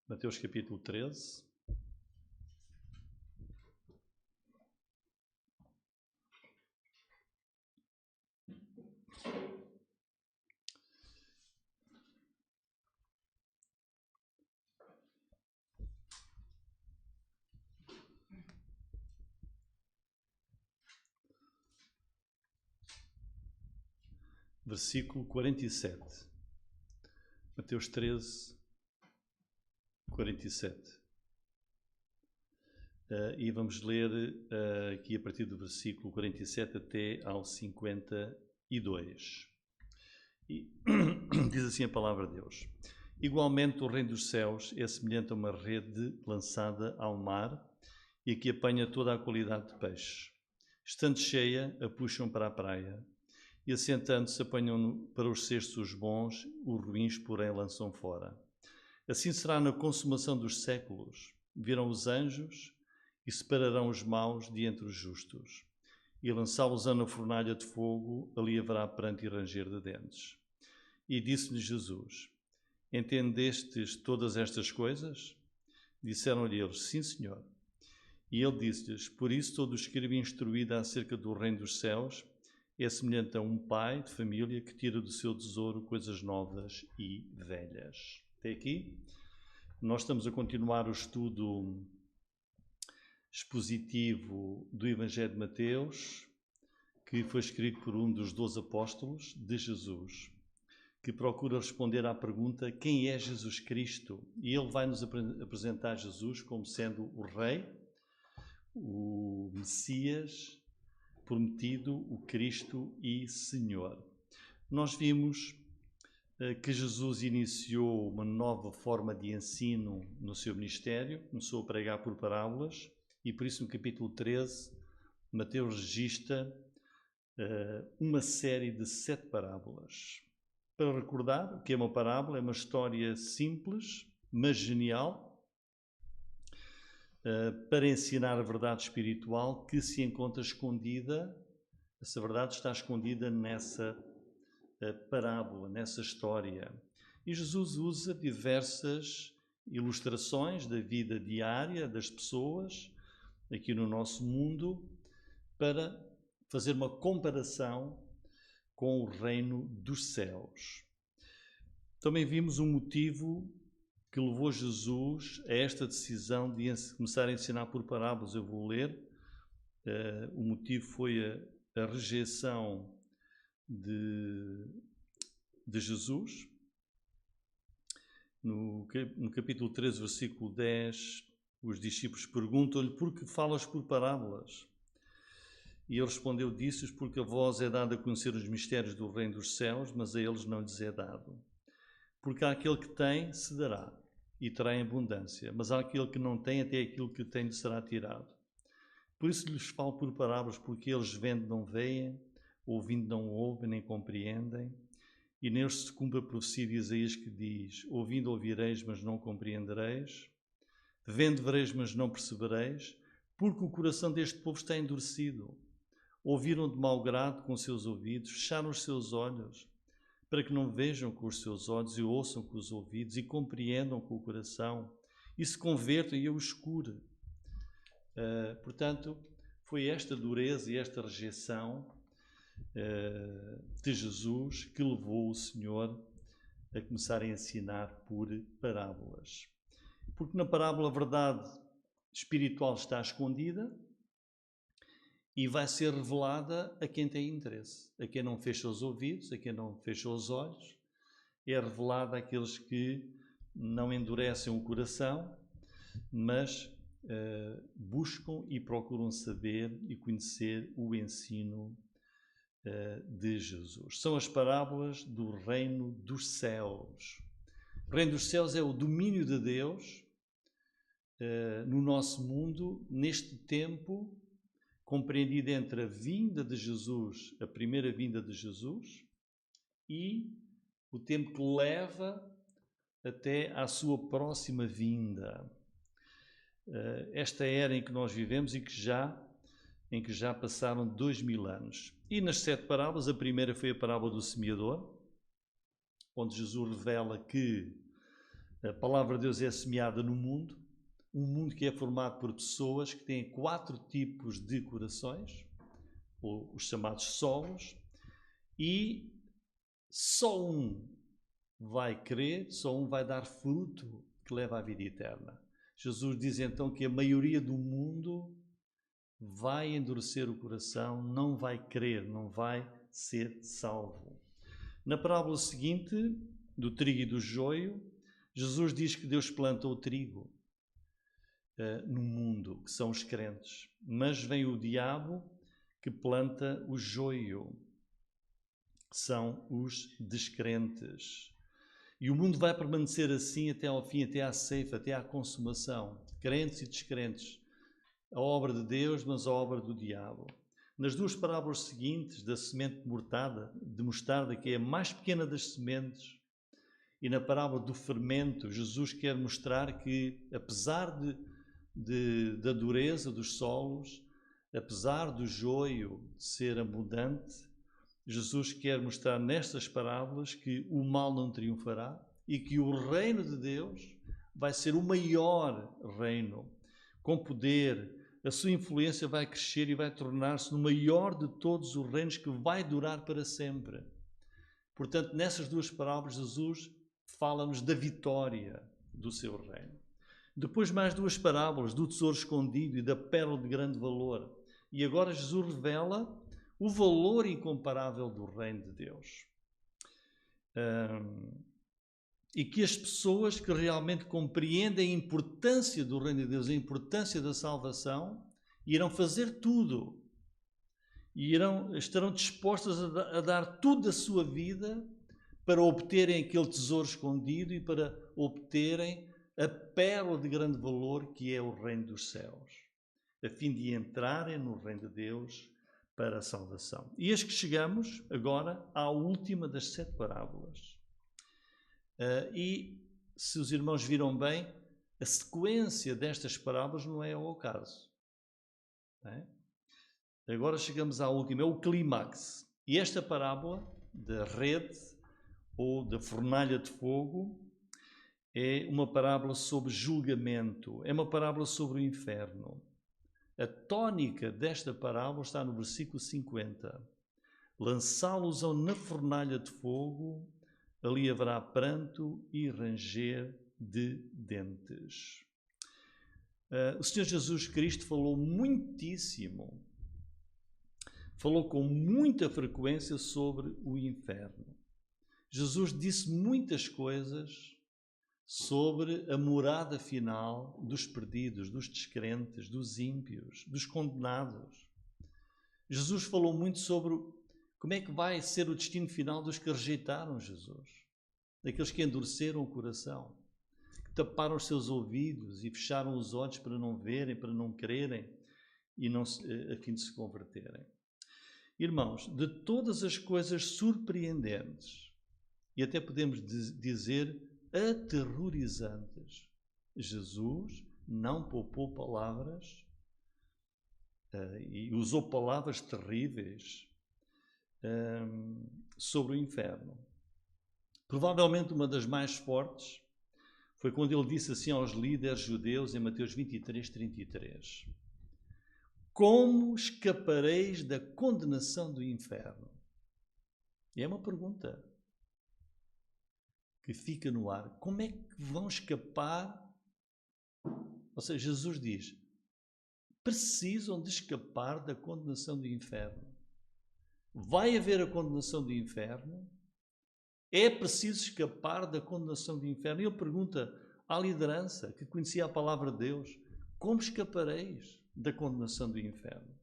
Mateus capítulo 13. Versículo 47. Mateus 13, 47. E vamos ler aqui a partir do versículo 47 até ao 52. E diz assim a palavra de Deus: Igualmente o reino dos céus é semelhante a uma rede lançada ao mar e que apanha toda a qualidade de peixe. Estando cheia, a puxam para a praia e, assentando-se, apanham para os cestos os bons, os ruins, porém, lançam fora. Assim será na consumação dos séculos. Virão os anjos e separarão os maus de entre os justos, e lançá-los-ão na fornalha de fogo, ali haverá pranto e ranger de dentes. E disse-lhe Jesus: Entendestes todas estas coisas? Disseram-lhe eles: Sim, Senhor. E ele disse-lhes: Por isso todo o escriba instruído acerca do reino dos céus é semelhante a um pai de família que tira do seu tesouro coisas novas e velhas. Até aqui, nós estamos a continuar o estudo expositivo do Evangelho de Mateus, que foi escrito por um dos 12 apóstolos de Jesus, que procura responder à pergunta: quem é Jesus Cristo? E ele vai nos apresentar Jesus como sendo o Rei, o Messias prometido, o Cristo e Senhor. Nós vimos que Jesus iniciou uma nova forma de ensino no seu ministério, começou a pregar por parábolas, e por isso no capítulo 13, Mateus registra uma série de 7 parábolas. Para recordar, o que é uma parábola? É uma história simples, mas genial, para ensinar a verdade espiritual que se encontra escondida. Essa verdade está escondida nessa parábola, nessa história. E Jesus usa diversas ilustrações da vida diária das pessoas aqui no nosso mundo para fazer uma comparação com o reino dos céus. Também vimos um motivo que levou Jesus a esta decisão de começar a ensinar por parábolas. Eu vou ler. O motivo foi a rejeição de Jesus. No capítulo 13, versículo 10, os discípulos perguntam-lhe: por que falas por parábolas? E ele respondeu: disse-lhes, porque a vós é dado a conhecer os mistérios do reino dos céus, mas a eles não lhes é dado. Porque àquele que tem, se dará, e terá em abundância, mas àquele que não tem, até aquilo que tem lhe será tirado. Por isso lhes falo por parábolas, porque eles vendo não veem, ouvindo não ouvem, nem compreendem. E neles se cumpre a profecia de Isaías que diz: ouvindo ouvireis, mas não compreendereis, vendo vereis, mas não percebereis, porque o coração deste povo está endurecido. Ouviram de mau grado com os seus ouvidos, fecharam os seus olhos, para que não vejam com os seus olhos e ouçam com os ouvidos e compreendam com o coração e se convertam e eu os cure. Portanto, foi esta dureza e esta rejeição de Jesus que levou o Senhor a começar a ensinar por parábolas. Porque na parábola a verdade espiritual está escondida e vai ser revelada a quem tem interesse, a quem não fecha os ouvidos, a quem não fecha os olhos. É revelada àqueles que não endurecem o coração, mas buscam e procuram saber e conhecer o ensino de Jesus. São as parábolas do reino dos céus. O reino dos céus é o domínio de Deus no nosso mundo, neste tempo, compreendido entre a vinda de Jesus, a primeira vinda de Jesus, e o tempo que leva até à sua próxima vinda. Esta era em que nós vivemos e em que já passaram 2000 anos. E nas 7 parábolas, a primeira foi a parábola do semeador, onde Jesus revela que A palavra de Deus é semeada no mundo, um mundo que é formado por pessoas que têm 4 tipos de corações, ou os chamados solos, e só um vai crer, só um vai dar fruto que leva à vida eterna. Jesus diz então que a maioria do mundo vai endurecer o coração, não vai crer, não vai ser salvo. Na parábola seguinte, do trigo e do joio, Jesus diz que Deus planta o trigo no mundo, que são os crentes, mas vem o diabo que planta o joio, que são os descrentes. E o mundo vai permanecer assim até ao fim, até à ceifa, até à consumação. Crentes e descrentes. A obra de Deus, mas a obra do diabo. Nas 2 parábolas seguintes, da semente de mostarda, que é a mais pequena das sementes, e na parábola do fermento, Jesus quer mostrar que, apesar da dureza dos solos, apesar do joio ser abundante, Jesus quer mostrar nestas parábolas que o mal não triunfará e que o reino de Deus vai ser o maior reino, com poder. A sua influência vai crescer e vai tornar-se no maior de todos os reinos, que vai durar para sempre. Portanto, nessas 2 parábolas, Jesus fala-nos da vitória do seu reino. Depois mais 2 parábolas, do tesouro escondido e da pérola de grande valor. E agora Jesus revela o valor incomparável do reino de Deus. E que as pessoas que realmente compreendem a importância do reino de Deus, a importância da salvação, irão fazer tudo. E estarão dispostas a dar tudo da sua vida para obterem aquele tesouro escondido e para obterem a pérola de grande valor que é o reino dos céus, a fim de entrarem no reino de Deus para a salvação. E eis que chegamos agora à última das 7 parábolas. E, se os irmãos viram bem, a sequência destas parábolas não é ao acaso. Não é? Agora chegamos à última, é o clímax. E esta parábola da rede ou da fornalha de fogo é uma parábola sobre julgamento, é uma parábola sobre o inferno. A tónica desta parábola está no versículo 50. Lançá-los-ão na fornalha de fogo, ali haverá pranto e ranger de dentes. O Senhor Jesus Cristo falou muitíssimo, falou com muita frequência sobre o inferno. Jesus disse muitas coisas sobre a morada final dos perdidos, dos descrentes, dos ímpios, dos condenados. Jesus falou muito sobre como é que vai ser o destino final dos que rejeitaram Jesus, daqueles que endureceram o coração, que taparam os seus ouvidos e fecharam os olhos para não verem, para não crerem e a fim de se converterem. Irmãos, de todas as coisas surpreendentes e até podemos dizer aterrorizantes, Jesus não poupou palavras e usou palavras terríveis sobre o inferno. Provavelmente uma das mais fortes foi quando ele disse assim aos líderes judeus em Mateus 23:33: como escapareis da condenação do inferno? E é uma pergunta que fica no ar. Como é que vão escapar? Ou seja, Jesus diz, precisam de escapar da condenação do inferno. Vai haver a condenação do inferno? É preciso escapar da condenação do inferno? E ele pergunta à liderança que conhecia a palavra de Deus, como escapareis da condenação do inferno?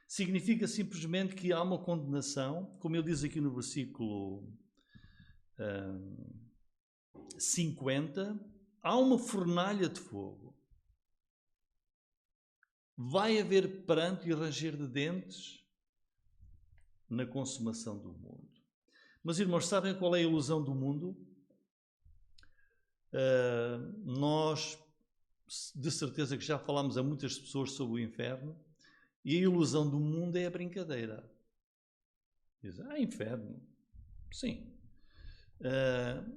Significa simplesmente que há uma condenação, como ele diz aqui no versículo 50, há uma fornalha de fogo. Vai haver pranto e ranger de dentes na consumação do mundo. Mas, irmãos, sabem qual é a ilusão do mundo? Nós, de certeza que já falámos a muitas pessoas sobre o inferno, e a ilusão do mundo é a brincadeira. Dizem, inferno. Sim.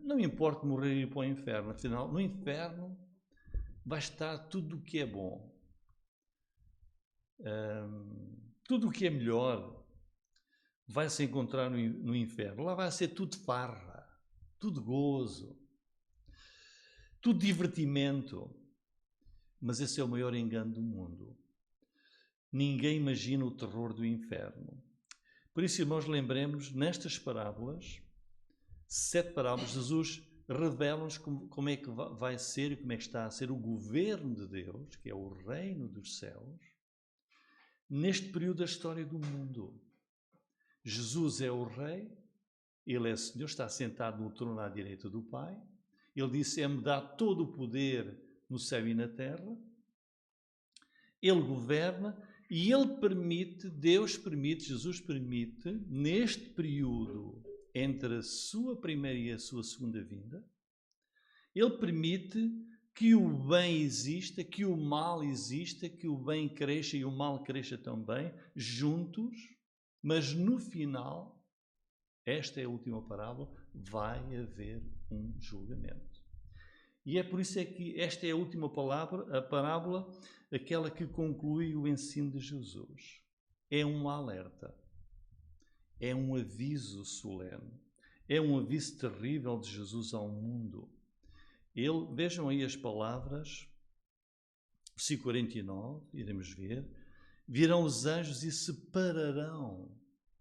Não importa morrer e ir para o inferno, afinal, no inferno vai estar tudo o que é bom. Tudo o que é melhor vai se encontrar no inferno. Lá vai ser tudo farra, tudo gozo, tudo divertimento. Mas esse é o maior engano do mundo. Ninguém imagina o terror do inferno. Por isso, irmãos, lembremos, nestas parábolas, 7 parábolas, Jesus revela-nos como é que vai ser e como é que está a ser o governo de Deus, que é o reino dos céus, neste período da história do mundo. Jesus é o rei, ele é Senhor, está sentado no trono à direita do Pai. Ele disse, é-me dado todo o poder no céu e na terra. Ele governa e ele permite, Deus permite, Jesus permite, neste período entre a sua primeira e a sua segunda vinda, ele permite que o bem exista, que o mal exista, que o bem cresça e o mal cresça também, juntos, mas no final, esta é a última parábola, vai haver um julgamento. E é por isso é que esta é a última parábola, aquela que conclui o ensino de Jesus. É um alerta, é um aviso solene, é um aviso terrível de Jesus ao mundo. Vejam aí as palavras, versículo 49, iremos ver, virão os anjos e separarão,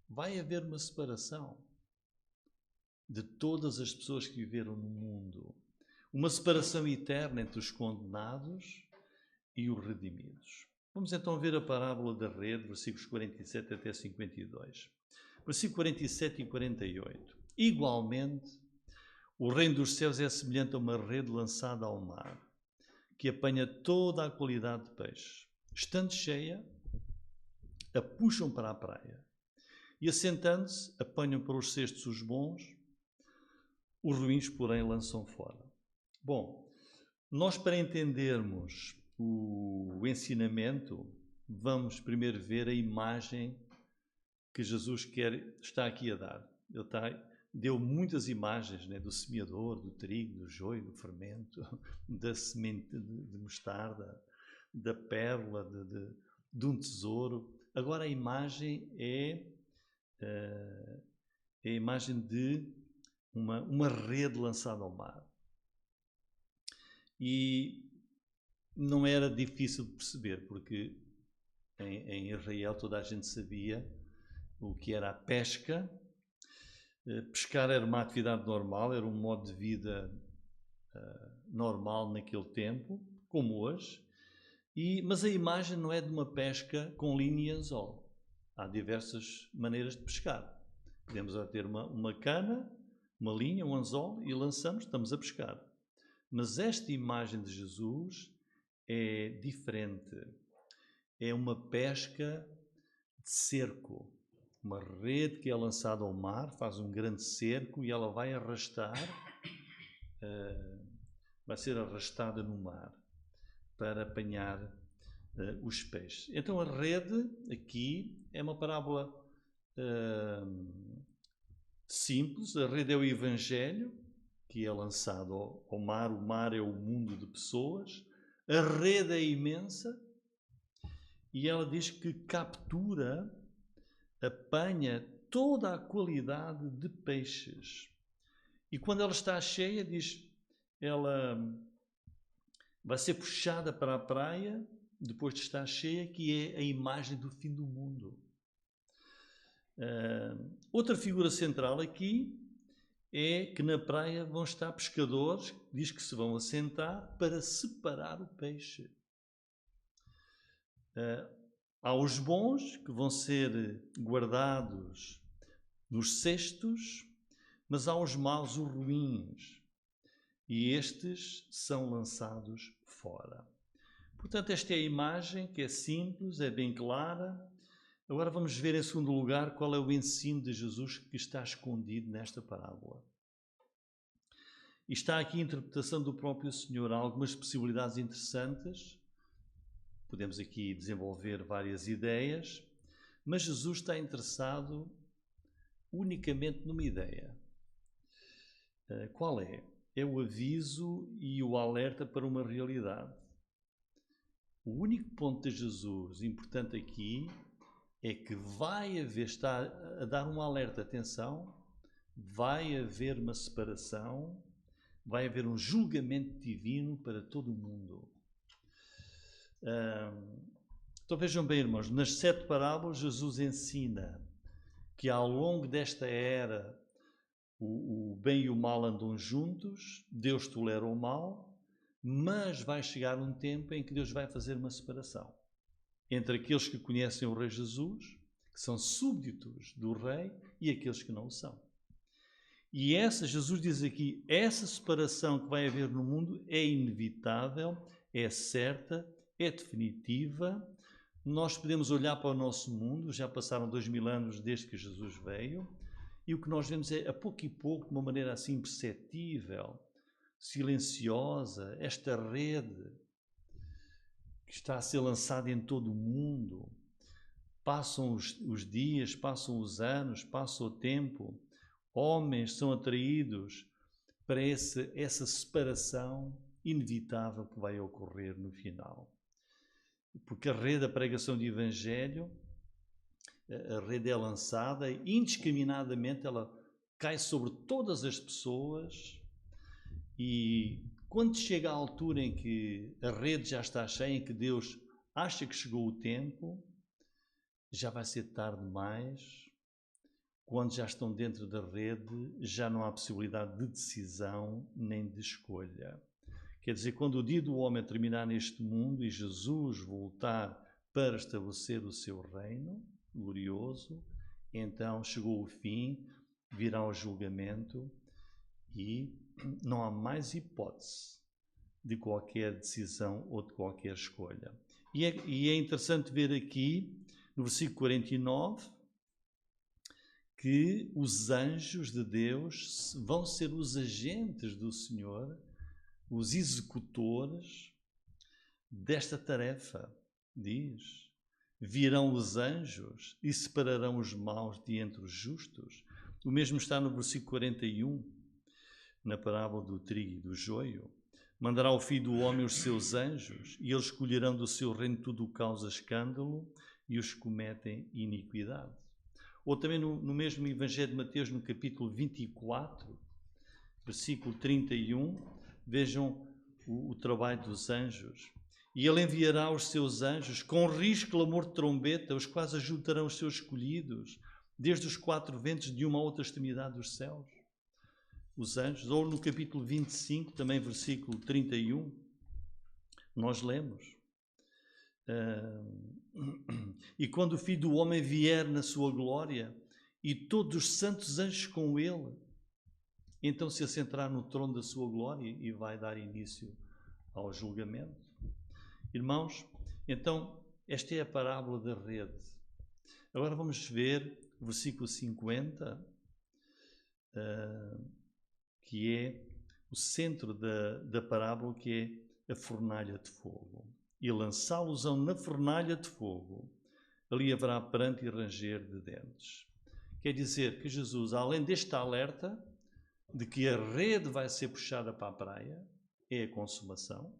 vai haver uma separação de todas as pessoas que viveram no mundo. Uma separação eterna entre os condenados e os redimidos. Vamos então ver a parábola da rede, versículos 47 até 52. Versículo 47 e 48. Igualmente, o reino dos céus é semelhante a uma rede lançada ao mar, que apanha toda a qualidade de peixe. Estando cheia, a puxam para a praia e, assentando-se, apanham para os cestos os bons, os ruins, porém, lançam fora. Bom, nós para entendermos o ensinamento, vamos primeiro ver a imagem que Jesus está aqui a dar. Ele deu muitas imagens, né, do semeador, do trigo, do joio, do fermento, da semente de mostarda, da pérola, de um tesouro. Agora a imagem é a imagem de uma rede lançada ao mar. E não era difícil de perceber, porque em Israel toda a gente sabia o que era a pesca. Pescar era uma atividade normal, era um modo de vida normal naquele tempo, como hoje. Mas a imagem não é de uma pesca com linha e anzol. Há diversas maneiras de pescar. Podemos ter uma cana, uma linha, um anzol e lançamos, estamos a pescar. Mas esta imagem de Jesus é diferente. É uma pesca de cerco. Uma rede que é lançada ao mar, faz um grande cerco e ela vai ser arrastada no mar para apanhar os peixes. Então a rede aqui é uma parábola simples. A rede é o Evangelho, que é lançado ao mar. O mar é o mundo de pessoas. A rede é imensa e ela diz que captura, apanha toda a qualidade de peixes. E quando ela está cheia, ela vai ser puxada para a praia, depois de estar cheia, que é a imagem do fim do mundo. Outra figura central aqui é que na praia vão estar pescadores, diz que se vão assentar para separar o peixe. Há os bons que vão ser guardados nos cestos, mas há os maus, os ruins, e estes são lançados fora. Portanto, esta é a imagem que é simples, é bem clara. Agora vamos ver em segundo lugar qual é o ensino de Jesus que está escondido nesta parábola. E está aqui a interpretação do próprio Senhor. Há algumas possibilidades interessantes. Podemos aqui desenvolver várias ideias, mas Jesus está interessado unicamente numa ideia. Qual é? É o aviso e o alerta para uma realidade. O único ponto de Jesus importante aqui é que vai haver, está a dar um alerta, atenção, vai haver uma separação, vai haver um julgamento divino para todo o mundo. Então vejam bem, irmãos, nas 7 parábolas Jesus ensina que ao longo desta era o bem e o mal andam juntos, Deus tolera o mal, mas vai chegar um tempo em que Deus vai fazer uma separação entre aqueles que conhecem o Rei Jesus, que são súbditos do Rei, e aqueles que não o são. E Jesus diz aqui, essa separação que vai haver no mundo é inevitável, é certa, é definitiva. Nós podemos olhar para o nosso mundo, já passaram 2000 anos desde que Jesus veio, e o que nós vemos é, a pouco e pouco, de uma maneira assim imperceptível, silenciosa, esta rede que está a ser lançada em todo o mundo. Passam os dias, passam os anos, passa o tempo, homens são atraídos para essa separação inevitável que vai ocorrer no final. Porque a rede da pregação do Evangelho, a rede é lançada indiscriminadamente, ela cai sobre todas as pessoas, e quando chega a altura em que a rede já está cheia, em que Deus acha que chegou o tempo, já vai ser tarde demais. Quando já estão dentro da rede, já não há possibilidade de decisão nem de escolha. Quer dizer, quando o dia do homem terminar neste mundo e Jesus voltar para estabelecer o seu reino glorioso, então chegou o fim, virá o julgamento e não há mais hipótese de qualquer decisão ou de qualquer escolha. E é interessante ver aqui, no versículo 49, que os anjos de Deus vão ser os agentes do Senhor, os executores desta tarefa. Diz, virão os anjos e separarão os maus de entre os justos. O mesmo está no versículo 41, na parábola do trigo e do joio. Mandará o Filho do Homem os seus anjos, e eles escolherão do seu reino tudo o que causa escândalo e os que cometem iniquidade. Ou também no mesmo Evangelho de Mateus, no capítulo 24, versículo 31, vejam o trabalho dos anjos. E ele enviará os seus anjos com risco, clamor de trombeta, os quais ajuntarão os seus escolhidos, desde os 4 ventos de uma a outra extremidade dos céus. Os anjos, ou no capítulo 25, também versículo 31, nós lemos. E quando o Filho do Homem vier na sua glória, e todos os santos anjos com ele, então se assentará no trono da sua glória e vai dar início ao julgamento. Irmãos, então esta é a parábola da rede. Agora vamos ver o versículo 50, que é o centro da parábola, que é a fornalha de fogo. E lançá-los-ão na fornalha de fogo, ali haverá pranto e ranger de dentes. Quer dizer que Jesus, além deste alerta de que a rede vai ser puxada para a praia, é a consumação,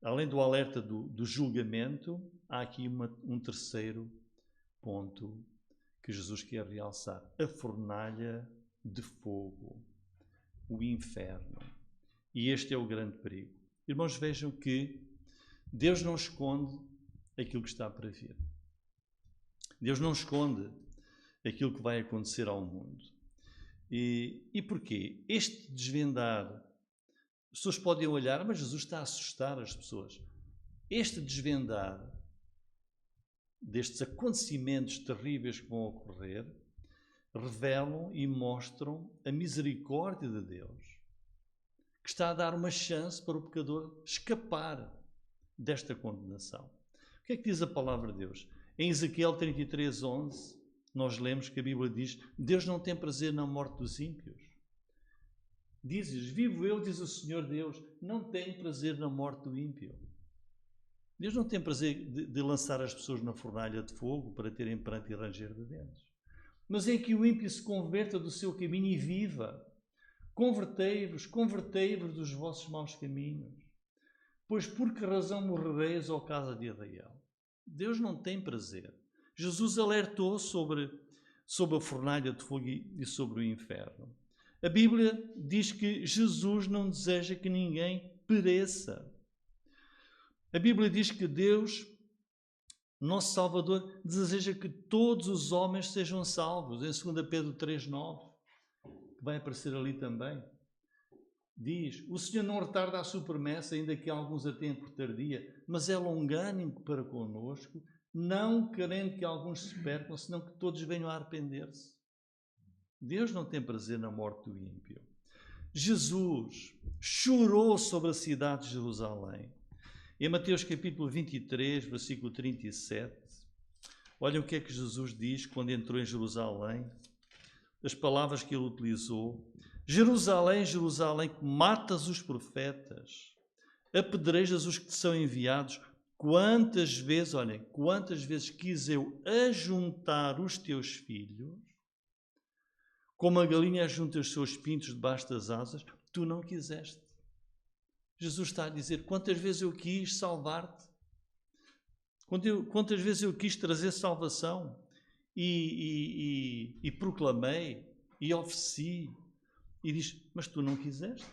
além do alerta do julgamento, há aqui um terceiro ponto que Jesus quer realçar: a fornalha de fogo, o inferno. E este é o grande perigo. Irmãos, vejam que Deus não esconde aquilo que está para vir. Deus não esconde aquilo que vai acontecer ao mundo. E porquê? Este desvendar, as pessoas podem olhar, mas Jesus está a assustar as pessoas. Este desvendar destes acontecimentos terríveis que vão ocorrer revelam e mostram a misericórdia de Deus, que está a dar uma chance para o pecador escapar desta condenação. O que é que diz a palavra de Deus? Em Ezequiel 33:11, nós lemos que a Bíblia diz: Deus não tem prazer na morte dos ímpios. Diz-lhes: vivo eu, diz o Senhor Deus, não tem prazer na morte do ímpio. Deus não tem prazer de lançar as pessoas na fornalha de fogo para terem pranto e ranger de dentes. mas em que o ímpio se converta do seu caminho e viva. Convertei-vos dos vossos maus caminhos. Pois por que razão morrereis, ó casa de Israel? Deus não tem prazer. Jesus alertou sobre a fornalha de fogo e sobre o inferno. A Bíblia diz que Jesus não deseja que ninguém pereça. A Bíblia diz que Deus, nosso Salvador, deseja que todos os homens sejam salvos. Em 2 Pedro 3,9, que vai aparecer ali também, diz: o Senhor não retarda a sua promessa, ainda que alguns a tenham por tardia, mas é longânimo para connosco, não querendo que alguns se percam, senão que todos venham a arrepender-se. Deus não tem prazer na morte do ímpio. Jesus chorou sobre a cidade de Jerusalém. Em Mateus capítulo 23, versículo 37, olha o que é que Jesus diz quando entrou em Jerusalém, as palavras que ele utilizou: Jerusalém, Jerusalém, que matas os profetas, apedrejas os que te são enviados. Quantas vezes quis eu ajuntar os teus filhos, como a galinha ajunta os seus pintos debaixo das asas, tu não quiseste. Jesus está a dizer: quantas vezes eu quis salvar-te, quantas vezes eu quis trazer salvação e proclamei e ofereci. E diz: mas tu não quiseste.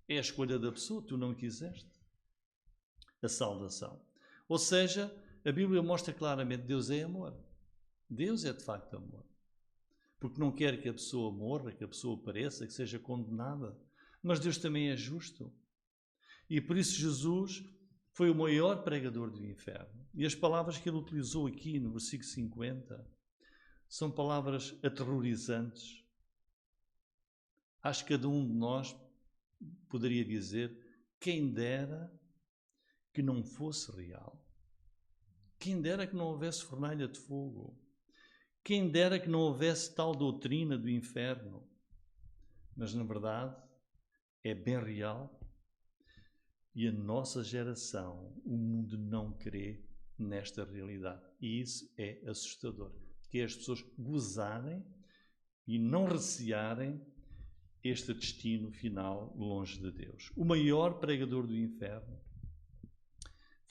É a escolha da pessoa, tu não quiseste a salvação. Ou seja, a Bíblia mostra claramente que Deus é amor. Deus é de facto amor. Porque não quer que a pessoa morra, que a pessoa pereça, que seja condenada. Mas Deus também é justo. E por isso Jesus foi o maior pregador do inferno. E as palavras que ele utilizou aqui no versículo 50 são palavras aterrorizantes. Acho que cada um de nós poderia dizer: quem dera que não fosse real. Quem dera que não houvesse fornalha de fogo. Quem dera que não houvesse tal doutrina do inferno. Mas, na verdade, é bem real. E a nossa geração, o mundo não crê nesta realidade. E isso é assustador. Que é as pessoas gozarem e não recearem este destino final longe de Deus. O maior pregador do inferno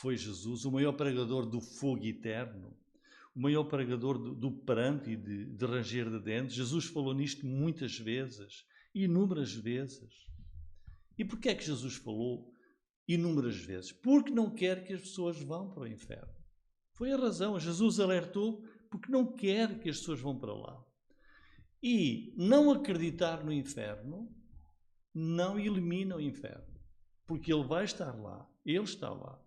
foi Jesus, o maior pregador do fogo eterno, o maior pregador do pranto e de ranger de dentes. Jesus falou nisto muitas vezes, inúmeras vezes. E porquê é que Jesus falou inúmeras vezes? Porque não quer que as pessoas vão para o inferno. Foi a razão. Jesus alertou porque não quer que as pessoas vão para lá. E não acreditar no inferno não elimina o inferno, porque ele vai estar lá, ele está lá.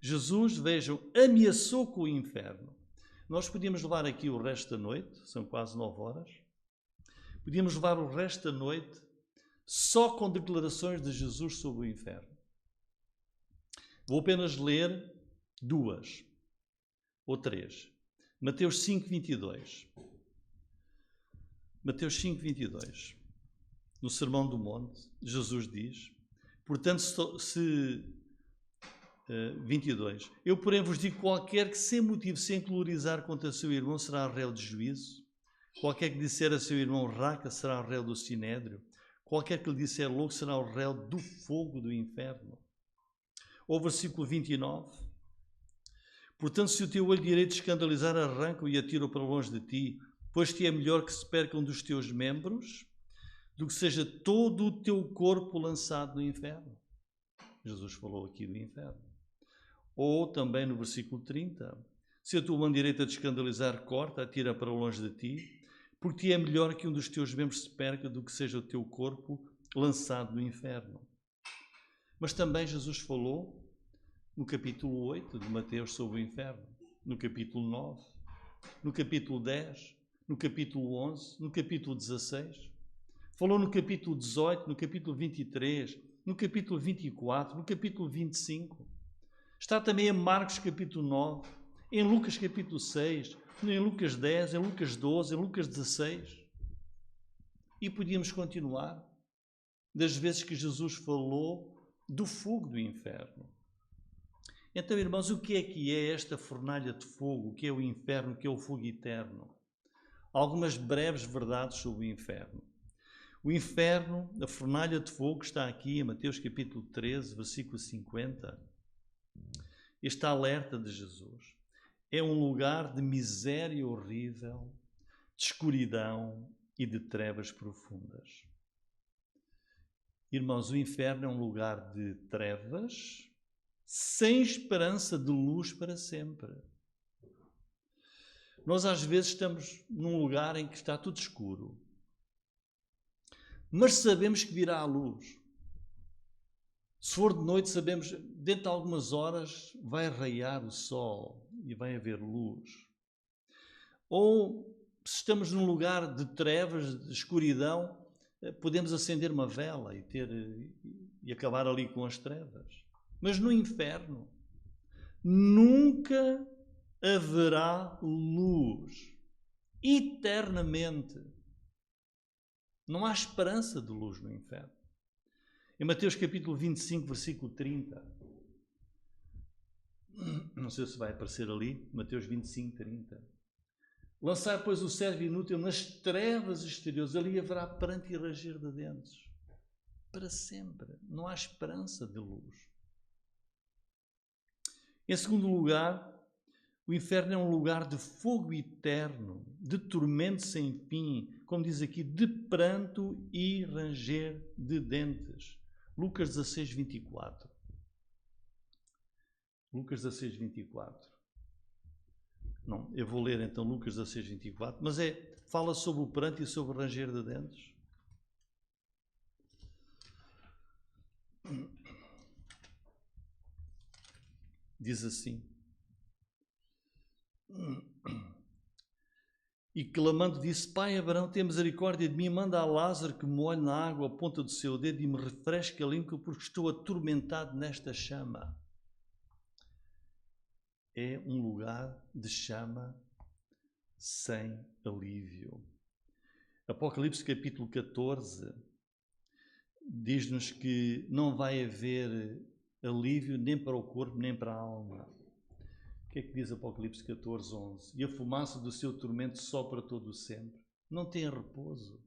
Jesus, vejam, ameaçou com o inferno. Nós podíamos levar aqui o resto da noite, são quase 9 horas, podíamos levar o resto da noite só com declarações de Jesus sobre o inferno. Vou apenas ler 2 ou 3. Mateus 5:22. Mateus 5:22. No Sermão do Monte, Jesus diz: portanto, 22. Eu, porém, vos digo: qualquer que sem motivo se encolorizar contra seu irmão será réu de juízo. Qualquer que disser a seu irmão raca será réu do sinédrio. Qualquer que lhe disser louco será o réu do fogo do inferno. Ou versículo 29. Portanto, se o teu olho direito escandalizar, arranca-o e atira-o para longe de ti, pois te é melhor que se percam dos teus membros do que seja todo o teu corpo lançado no inferno. Jesus falou aqui do inferno. Ou também no versículo 30. Se a tua mão direita te escandalizar, corta, atira para longe de ti, porque te é melhor que um dos teus membros se perca do que seja o teu corpo lançado no inferno. Mas também Jesus falou no capítulo 8 de Mateus sobre o inferno, no capítulo 9, no capítulo 10, no capítulo 11, no capítulo 16. Falou no capítulo 18, no capítulo 23, no capítulo 24, no capítulo 25. Está também em Marcos capítulo 9, em Lucas capítulo 6, em Lucas 10, em Lucas 12, em Lucas 16. E podíamos continuar das vezes que Jesus falou do fogo do inferno. Então, irmãos, o que é esta fornalha de fogo? O que é o inferno? O que é o fogo eterno? algumas breves verdades sobre o inferno. O inferno, a fornalha de fogo, está aqui em Mateus capítulo 13, versículo 50. Este alerta de Jesus é um lugar de miséria horrível, de escuridão e de trevas profundas. Irmãos, o inferno é um lugar de trevas, sem esperança de luz para sempre. Nós às vezes estamos num lugar em que está tudo escuro, mas sabemos que virá a luz. Se for de noite, sabemos que dentro de algumas horas vai raiar o sol e vai haver luz. Ou se estamos num lugar de trevas, de escuridão, podemos acender uma vela e acabar ali com as trevas. Mas no inferno nunca haverá luz. Eternamente. Não há esperança de luz no inferno. Em Mateus capítulo 25, versículo 30. Não sei se vai aparecer ali. Mateus 25, 30. Lançai, pois, o servo inútil nas trevas exteriores. Ali haverá pranto e ranger de dentes. Para sempre. Não há esperança de luz. Em segundo lugar, o inferno é um lugar de fogo eterno, de tormento sem fim, como diz aqui, de pranto e ranger de dentes. Lucas 16, 24. Lucas 16, 24. Não, eu vou ler então Lucas 16, 24, mas fala sobre o pranto e sobre o ranger de dentes. Diz assim: e clamando disse: Pai Abraão, tem misericórdia de mim, manda a Lázaro que me molhe na água a ponta do seu dedo e me refresque a língua, porque estou atormentado nesta chama. É um lugar de chama sem alívio. Apocalipse capítulo 14 diz-nos que não vai haver alívio nem para o corpo nem para a alma. O que é que diz Apocalipse 14, 11? E a fumaça do seu tormento sopra todo o sempre. Não tem repouso.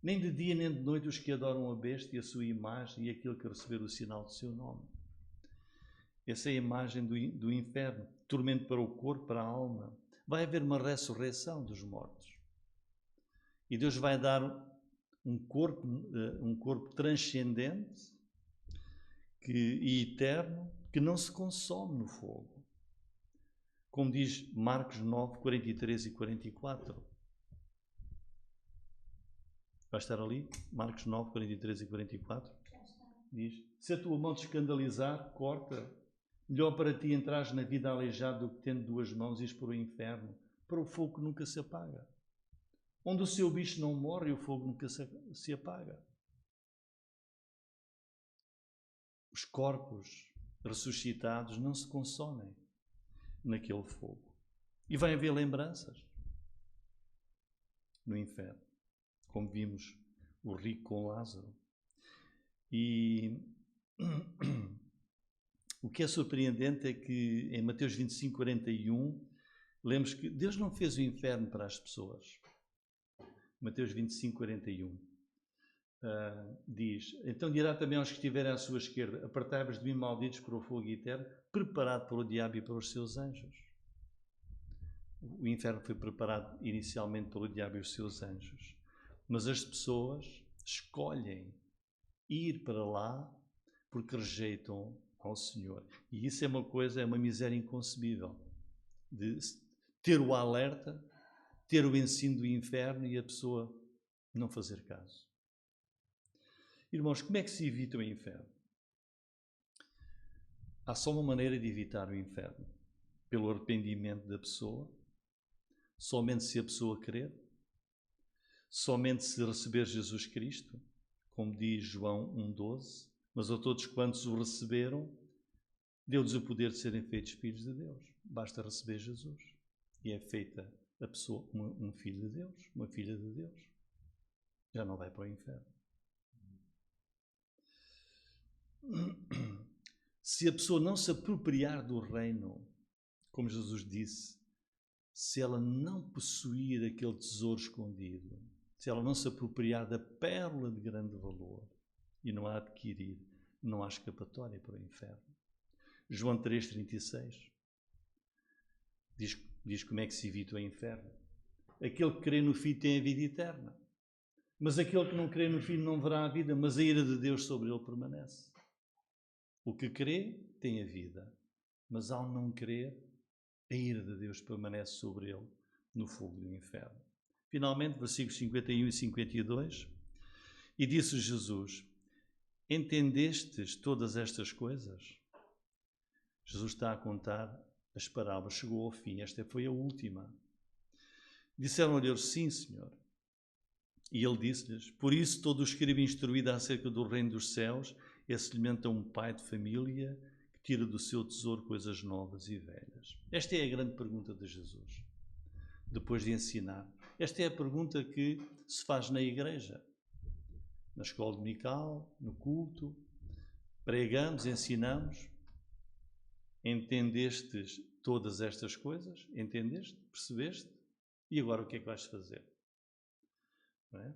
Nem de dia nem de noite os que adoram a besta e a sua imagem e aquele que receber o sinal do seu nome. Essa é a imagem do inferno. Tormento para o corpo, para a alma. Vai haver uma ressurreição dos mortos. E Deus vai dar um corpo transcendente e eterno que não se consome no fogo. Como diz Marcos 9, 43 e 44. Vai estar ali? Marcos 9, 43 e 44. Diz: se a tua mão te escandalizar, corta. Melhor para ti entrares na vida aleijado do que tendo duas mãos e ires para o inferno, para o fogo que nunca se apaga. Onde o seu bicho não morre e o fogo nunca se apaga. Os corpos ressuscitados não se consomem naquele fogo. E vai haver lembranças no inferno, como vimos o rico com Lázaro. E o que é surpreendente é que em Mateus 25, 41, lemos que Deus não fez o inferno para as pessoas. Mateus 25, 41. Diz: então dirá também aos que estiverem à sua esquerda: apartai-vos de mim, malditos, para o fogo eterno, preparado pelo diabo e pelos seus anjos. O inferno foi preparado inicialmente pelo diabo e os seus anjos, mas as pessoas escolhem ir para lá porque rejeitam ao Senhor. E isso é uma miséria inconcebível, de ter o alerta, ter o ensino do inferno e a pessoa não fazer caso. Irmãos, como é que se evita o inferno? Há só uma maneira de evitar o inferno: pelo arrependimento da pessoa, somente se a pessoa crer, somente se receber Jesus Cristo, como diz João 1,12, mas a todos quantos o receberam, deu-lhes o poder de serem feitos filhos de Deus. Basta receber Jesus e é feita a pessoa um filho de Deus, uma filha de Deus. Já não vai para o inferno. Se a pessoa não se apropriar do reino, como Jesus disse, se ela não possuir aquele tesouro escondido, se ela não se apropriar da pérola de grande valor e não a adquirir, não há escapatória para o inferno. João 3,36 diz como é que se evita o inferno. Aquele que crê no Filho tem a vida eterna, mas aquele que não crê no Filho não verá a vida, mas a ira de Deus sobre ele permanece. O que crê tem a vida, mas ao não crer, a ira de Deus permanece sobre ele no fogo do inferno. Finalmente, versículos 51 e 52, e disse Jesus: entendestes todas estas coisas? Jesus está a contar as parábolas, chegou ao fim, esta foi a última. Disseram-lhe eles: sim, Senhor. E ele disse-lhes: por isso todo o escriba instruído acerca do reino dos céus é semelhante a um pai de família que tira do seu tesouro coisas novas e velhas. Esta é a grande pergunta de Jesus, depois de ensinar. Esta é a pergunta que se faz na igreja, na escola dominical, no culto. Pregamos, ensinamos. Entendestes todas estas coisas? Entendeste? Percebeste? E agora o que é que vais fazer? Não é?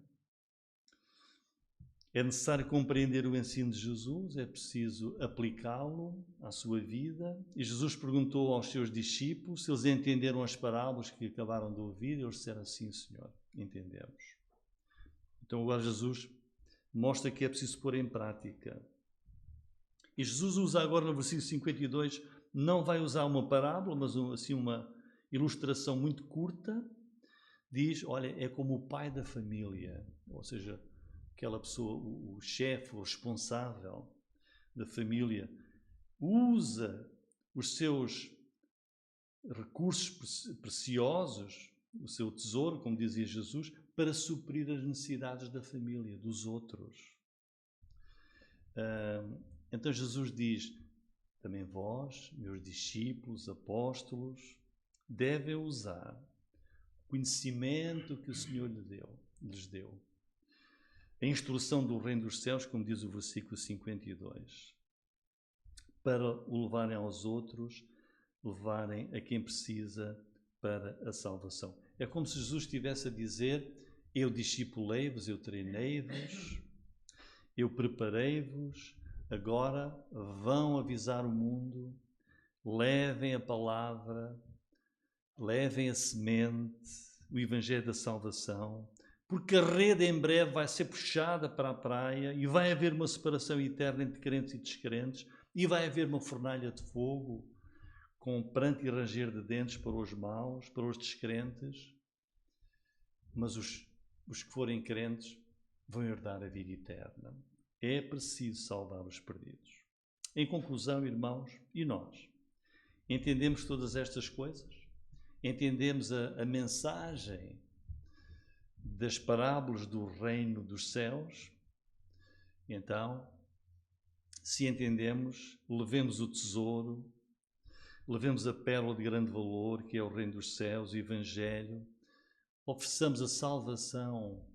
É necessário compreender o ensino de Jesus, é preciso aplicá-lo à sua vida. E Jesus perguntou aos seus discípulos se eles entenderam as parábolas que acabaram de ouvir, e eles disseram: sim, Senhor, entendemos. Então agora Jesus mostra que é preciso pôr em prática. E Jesus usa agora no versículo 52, não vai usar uma parábola, mas assim uma ilustração muito curta. Diz: olha, é como o pai da família, ou seja, aquela pessoa, o chefe, o responsável da família, usa os seus recursos preciosos, o seu tesouro, como dizia Jesus, para suprir as necessidades da família, dos outros. Então Jesus diz: também vós, meus discípulos, apóstolos, devem usar o conhecimento que o Senhor lhes deu. A instrução do reino dos céus, como diz o versículo 52, para o levarem aos outros, levarem a quem precisa para a salvação. É como se Jesus estivesse a dizer: eu discipulei-vos, eu treinei-vos, eu preparei-vos, agora vão avisar o mundo, levem a palavra, levem a semente, o evangelho da salvação, porque a rede em breve vai ser puxada para a praia e vai haver uma separação eterna entre crentes e descrentes, e vai haver uma fornalha de fogo com pranto e ranger de dentes para os maus, para os descrentes, mas os que forem crentes vão herdar a vida eterna. É preciso salvar os perdidos. Em conclusão, irmãos, e nós? Entendemos todas estas coisas? Entendemos a mensagem das parábolas do reino dos céus? Então, se entendemos, levemos o tesouro, levemos a pérola de grande valor, que é o reino dos céus, o evangelho, ofereçamos a salvação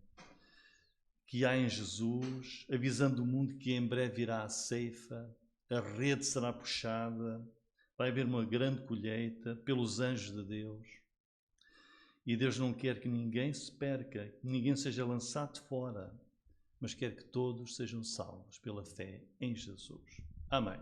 que há em Jesus, avisando o mundo que em breve virá a ceifa, a rede será puxada, vai haver uma grande colheita pelos anjos de Deus. E Deus não quer que ninguém se perca, que ninguém seja lançado fora, mas quer que todos sejam salvos pela fé em Jesus. Amém.